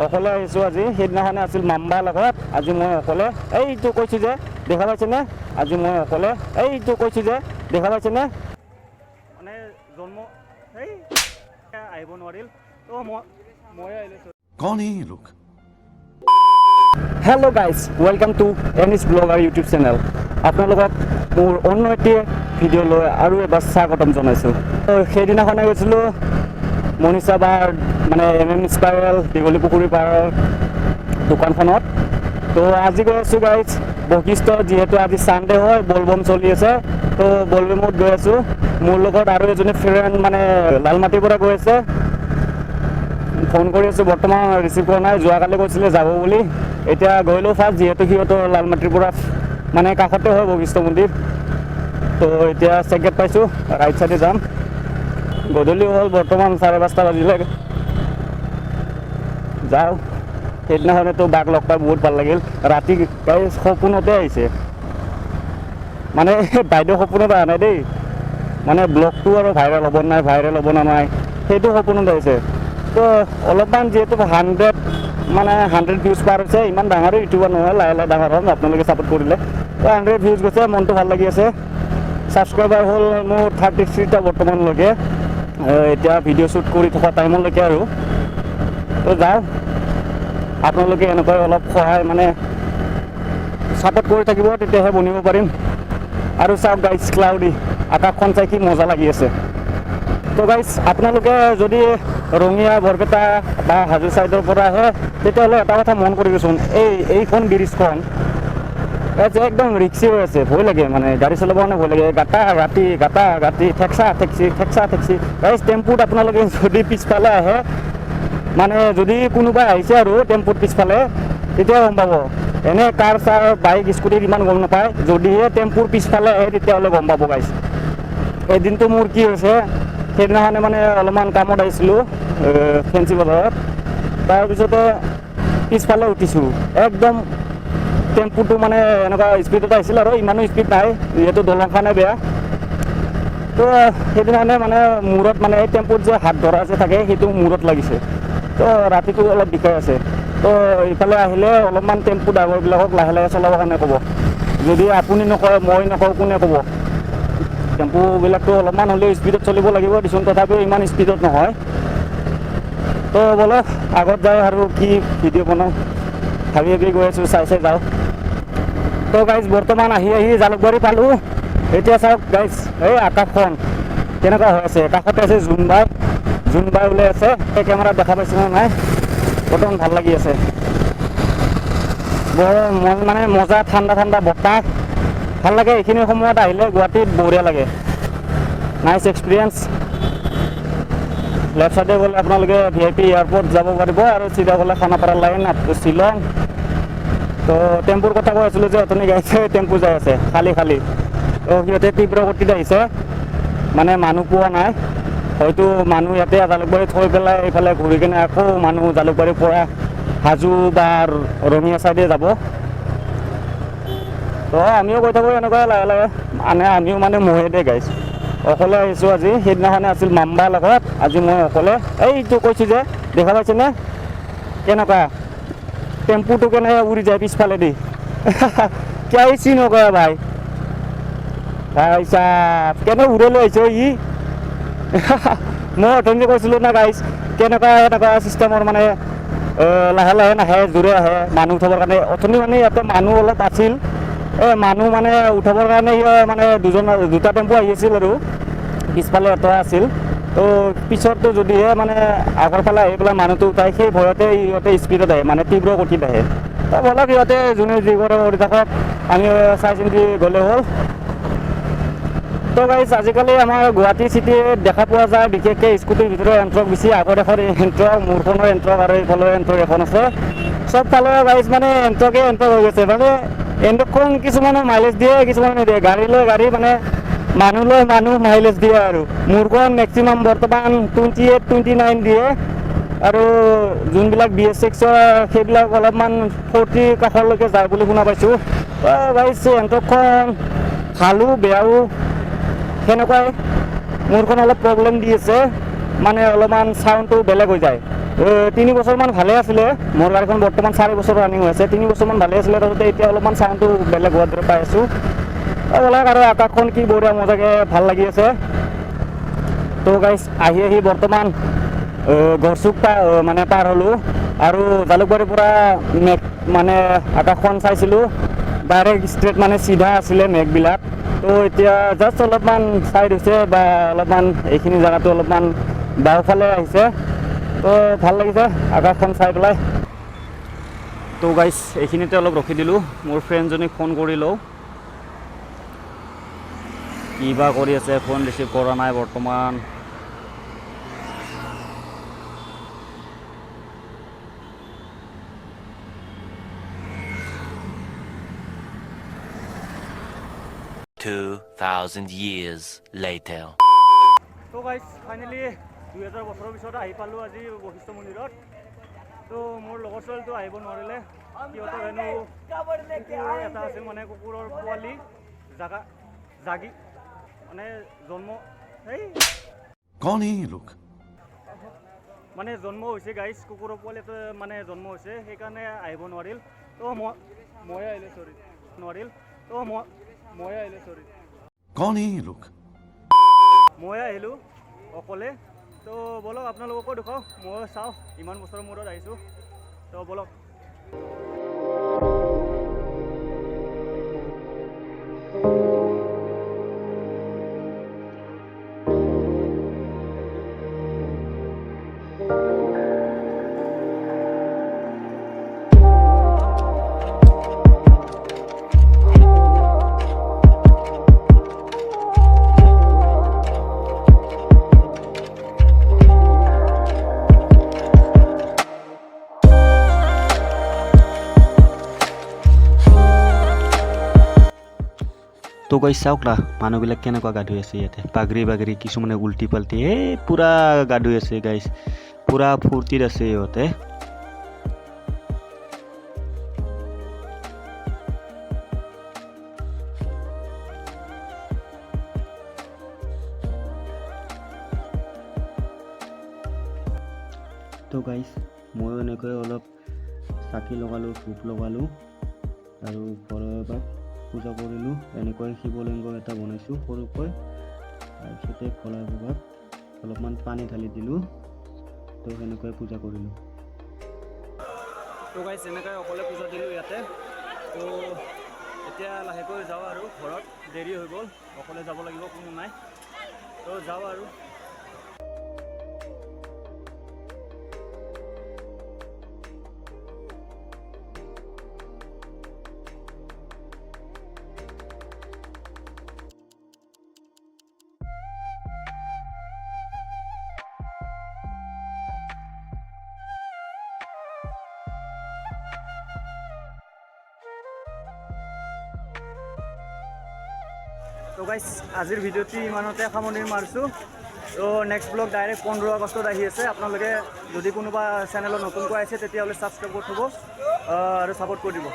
অকলে আহিছোঁ আজি। সেইদিনাখনে আছিল মাম্বাৰ লগত, আজি মই অকলে। এইটো কৈছোঁ যে দেখা পাইছেনে, আজি মই অকলে। এইটো কৈছোঁ যে দেখা পাইছেনে, মানে জন্ম এই আহিব নোৱাৰিল তো মই আহিছোঁ। कौन है ये लोग? Hello' guys, welcome to anise blogger YouTube channel. আপোনালোকক মোৰ অন্য এটি ভিডিঅ' লৈ আৰু এবাৰ স্বাগতম জনাইছোঁ। সেইদিনাখনে গৈছিলোঁ মনীষা বাৰ মানে MM স্পাইৰেল দীঘলী পুখুৰী পাৰৰ দোকানখনত। তো আজি গৈ আছোঁ গাইজ বশিষ্ঠ, যিহেতু আজি ছানডে হয়, বলবম চলি আছে। তো বলবমত গৈ আছোঁ। মোৰ লগত আৰু এজনী ফ্ৰেণ্ড মানে লালমাটিৰ পৰা গৈ আছে। ফোন কৰি আছোঁ, বৰ্তমান ৰিচিভ কৰা নাই। যোৱাকালি কৈছিলে যাব বুলি, এতিয়া গৈলোঁ ফাৰ্ষ্ট, যিহেতু সিহঁতৰ লালমাটিৰ পৰা মানে কাষতে হয় বশিষ্ঠ মন্দিৰ। তো এতিয়া চেক গেট পাইছোঁ, ৰাইট চাইডে যাম। গধূলি হ'ল, বৰ্তমান 5:30 বাজিলে। যাওঁ। সেইদিনাখনেতো বাঘ লগ পাই বহুত ভাল লাগিল। ৰাতি সপোনতে আহিছে, মানে বাইদেউ সপোনত অহা নাই দেই, মানে ব্লগটো আৰু ভাইৰেল হ'ব নাই, ভাইৰেল হ'ব না নাই, সেইটো সপোনত আহিছে। তো অলপমান যিহেতু 100 ভিউজ পাৰ হৈছে, ইমান ডাঙৰ ইউটিউবাৰ নহয়, লাহে লাহে ডাঙৰ হ'ম আপোনালোকে ছাপোৰ্ট কৰিলে। তো 100 ভিউজ গৈছে, মনটো ভাল লাগি আছে। ছাবস্ক্ৰাইবাৰ হ'ল মোৰ 33টা বৰ্তমানলৈকে, এতিয়া ভিডিঅ' শ্বুট কৰি থকা টাইমলৈকে আৰু। তো যাওঁ, আপোনালোকে এনেকৈ অলপ সহায় মানে ছাপোৰ্ট কৰি থাকিব, তেতিয়াহে বনিব পাৰিম। আৰু চাওক গাইজ, ক্লাউডি আকাশখন চাই কি মজা লাগি আছে। তো গাইজ, আপোনালোকে যদি ৰঙিয়া বৰপেটা বা হাজো ছাইডৰ পৰা আহে, তেতিয়াহ'লে এটা কথা মন কৰিবচোন, এইখন ব্ৰিজখন যে একদম ৰিক্সি হৈ আছে, ভয় লাগে, মানে গাড়ী চলাব কাৰণে ভয় লাগে। গাটা গাটি ঠেকচা ঠেকচি। গাইজ, টেম্পুত আপোনালোকে যদি পিছফালে আহে, মানে যদি কোনোবাই আহিছে আৰু টেম্পুত পিছফালে, তেতিয়া গম পাব। এনে কাৰ চাৰ বাইক স্কুটিত ইমান গম নাপায়, যদিহে টেম্পুৰ পিছফালে আহে তেতিয়াহ'লে গম পাব গাইজ। এদিনটো মোৰ কি হৈছে, সেইদিনাখনে মানে অলপমান কামত আহিছিলোঁ ফেঞ্চি বজাৰত, তাৰপিছতে পিছফালে উঠিছোঁ, একদম টেম্পুটো মানে এনেকুৱা স্পীডত আহিছিল আৰু ইমানো স্পীড নাই, যিহেতু দলংখনে বেয়া। তো সেইদিনাখনে মানে মূৰত, মানে এই টেম্পুত যে হাত ধৰা যে থাকে, সেইটো মূৰত লাগিছে। তো ৰাতিটো অলপ বিষাই আছে। তো ইফালে আহিলে অলপমান টেম্পু ড্ৰাইভাৰবিলাকক লাহে লাহে চলাবৰ কাৰণে ক'ব। যদি আপুনি নকয়, মই নকওঁ, কোনে ক'ব? টেম্পুবিলাকতো অলপমান হ'লেও স্পীডত চলিব লাগিব দেচোন, তথাপিও ইমান স্পীডত নহয়। তো বলক আগত যাওঁ আৰু কি ভিডিঅ' বনাওঁ, ভাবি গৈ আছোঁ, চাই যাওঁ। তো গাইজ, বৰ্তমান আহি জালুকবাৰী পালোঁ। এতিয়া চাওক গাইজ, এই আকাশখন কেনেকুৱা হৈ আছে, কাষতে আছে জোনবাই ওলাই আছে। এই কেমেৰাত দেখা পাইছেনে নাই, বৰ্তমান ভাল লাগি আছে। বৰ মানে মজা, ঠাণ্ডা বতাহ, ভাল লাগে। এইখিনি সময়ত আহিলে গুৱাহাটীত বঢ়িয়া লাগে, নাইচ এক্সপিৰিয়েঞ্চ। লেফ্ট চাইডে গ'লে আপোনালোকে VIP এয়াৰপৰ্ট যাব পাৰিব, আৰু চিধা গ'লে খানাপাৰা লাইন শ্বিলং। তো টেম্পুৰ কথা কৈ আছিলোঁ যে, অথনি গাইছে টেম্পু যাই আছে খালী। তো সিহঁতে তীব্ৰ গতিত আহিছে, মানে মানুহ পোৱা নাই। হয়তো মানুহ ইয়াতে জালুকবাৰী থৈ পেলাই এইফালে ঘূৰি কিনে আকৌ মানুহ জালুকবাৰীৰ পৰা হাজো বা ৰঙিয়া চাইডে যাব। তো আমিও গৈ থাকোঁ এনেকুৱা লাহে লাহে, মানে আমিও মানে মহে দে গাইছ। অকলে আহিছোঁ আজি। সেইদিনাখনে আছিল মাম্বাৰ লগত, আজি মই অকলে। এইটো কৈছোঁ যে দেখা পাইছেনে, কেনেকুৱা টেম্পুটো কেনে উৰি যায় পিছফালেদি। কেইছি নকৰা ভাই চাহ কেনে উৰলৈ আহিছে ই। মই অথনি কৈছিলোঁ না গাইছ, এনেকুৱা চিষ্টেমৰ মানে লাহে লাহে নাহে, জোৰে আহে মানুহ উঠাবৰ কাৰণে। অথনি মানে ইয়াতে মানুহ অলপ আছিল, মানুহ মানে উঠাবৰ কাৰণে মানে দুটা টেম্পু আহি আছিল, আৰু পিছফালে এটা আছিল। তো পিছততো যদিহে মানে আগৰ ফালে আহি পেলাই মানুহটো উঠাই, সেই ভয়তে সিহঁতে স্পীডত আহে, মানে তীব্ৰ গতিত আহে। তো বলক সিহঁতে যোনে যি কৰে কৰি থাকক, আমি চাই চিন্তি গ'লে হ'ল। তো গাইজ, আজিকালি আমাৰ গুৱাহাটী চিটিত দেখা পোৱা যায় বিশেষকৈ স্কুটিৰ ভিতৰত এণ্ট্ৰক বেছি। আগত এখন এণ্ট্ৰক, মোৰখনৰ এণ্ট্ৰক আৰু এইফালৰ এণ্ট্ৰক এখন আছে। চব ফালে গাইজ মানে এণ্ট্ৰকে হৈ গৈছে। মানে এণ্ট্ৰকখন কিছুমানে মাইলেজ দিয়ে, কিছুমানে নিদিয়ে। গাড়ী লৈ গাড়ী, মানে মানুহ লৈ মানুহ মাইলেজ দিয়ে। আৰু মোৰখন মেক্সিমাম বৰ্তমান 28, 29 দিয়ে, আৰু যোনবিলাক BS6 সেইবিলাক অলপমান 40 কাষলৈকে যায় বুলি শুনা পাইছোঁ। গাইজ, এণ্ট্ৰকখন ভালো বেয়াও সেনেকুৱাই। মোৰখন অলপ প্ৰব্লেম দি আছে, মানে অলপমান চাউণ্ডটো বেলেগ হৈ যায়। তিনি বছৰমান ভালে আছিলে মোৰ গাড়ীখন বৰ্তমান 4 বছৰ ৰানিং হৈ আছে 3 বছৰমান ভালে আছিলে তাৰপিছতে এতিয়া অলপমান চাউণ্ডটো বেলেগ হোৱাৰ দৰে পাই আছোঁ ওলাওক আৰু আকাশখন কি বঢ়িয়া মজাকৈ ভাল লাগি আছে তো গাইজ আহি বৰ্তমান গড়চুক মানে পাৰ হ'লোঁ আৰু জালুকবাৰীৰ পৰা মানে আকাশখন চাইছিলোঁ ডাইৰেক্ট ষ্ট্ৰেট মানে চিধা আছিলে মেঘবিলাক তো এতিয়া জাষ্ট অলপমান ছাইড হৈছে বা অলপমান এইখিনি জেগাটো অলপমান বাওঁফালে আহিছে তো ভাল লাগিছে আকাশখন চাই পেলাই তো গাইজ এইখিনিতে অলপ ৰখি দিলোঁ মোৰ ফ্ৰেণ্ডজনীক ফোন কৰি লওঁ কিবা কৰি আছে ফোন ৰিচিভ কৰা নাই বৰ্তমান $2,000 years later. তো গাইজ ফাইনেলি 2000 বছৰৰ পিছত আহি পালোঁ আজি বশিষ্ঠ মন্দিৰত তো মোৰ লগৰ ছোৱালীটো আহিব নোৱাৰিলে সিহঁতৰ হেনো কুকুৰ এটা আছিল মানে কুকুৰৰ পোৱালি জাগি মানে জন্ম कौन है ये लोग মানে জন্ম হৈছে গাইজ কুকুৰৰ পোৱালি এটা মানে জন্ম হৈছে সেইকাৰণে আহিব নোৱাৰিল তো মই আহিলে চৰি নোৱাৰিল তো মই আহিলে চৰি कौन है ये लोग মই আহিলোঁ অকলে তো বলক আপোনালোককো দেখুৱাওঁ মই চাওঁ ইমান বছৰৰ মূৰত আহিছোঁ তো বলক তো গৈ চাওক না মানুহবিলাক কেনেকুৱা গা ধুই আছে ইয়াতে বাগৰি কিছুমানে উল্টি পাল্টি পূৰা গা ধুই আছে গাইজ পূৰা ফূৰ্তিত আছে ইহঁতে তো গাইজ ময়ো এনেকৈ অলপ চাকি লগালোঁ ধূপ লগালোঁ আৰু ভৈৰৱক পূজা কৰিলোঁ এনেকৈ শিৱলিংগ এটা বনাইছোঁ সৰুকৈ তাৰপিছতে ভৈৰৱক অলপমান পানী ঢালি দিলোঁ তো সেনেকৈ পূজা কৰিলোঁ তো গাইজ এনেকৈ অকলে পূজা দিলোঁ ইয়াতে তো এতিয়া লাহেকৈ যাওঁ আৰু ঘৰত দেৰি হৈ গ'ল অকলে যাব লাগিব কোনো নাই তো যাওঁ আৰু তো গাইজ আজিৰ ভিডিঅ'টি ইমানতে সামৰণি মাৰিছোঁ তো নেক্সট ব্লগ ডাইৰেক্ট 15 আগষ্টত আহি আছে আপোনালোকে যদি কোনোবা চেনেলত নতুনকৈ আহিছে তেতিয়াহ'লে ছাবস্ক্ৰাইব কৰি থ'ব আৰু ছাপোৰ্ট কৰি দিব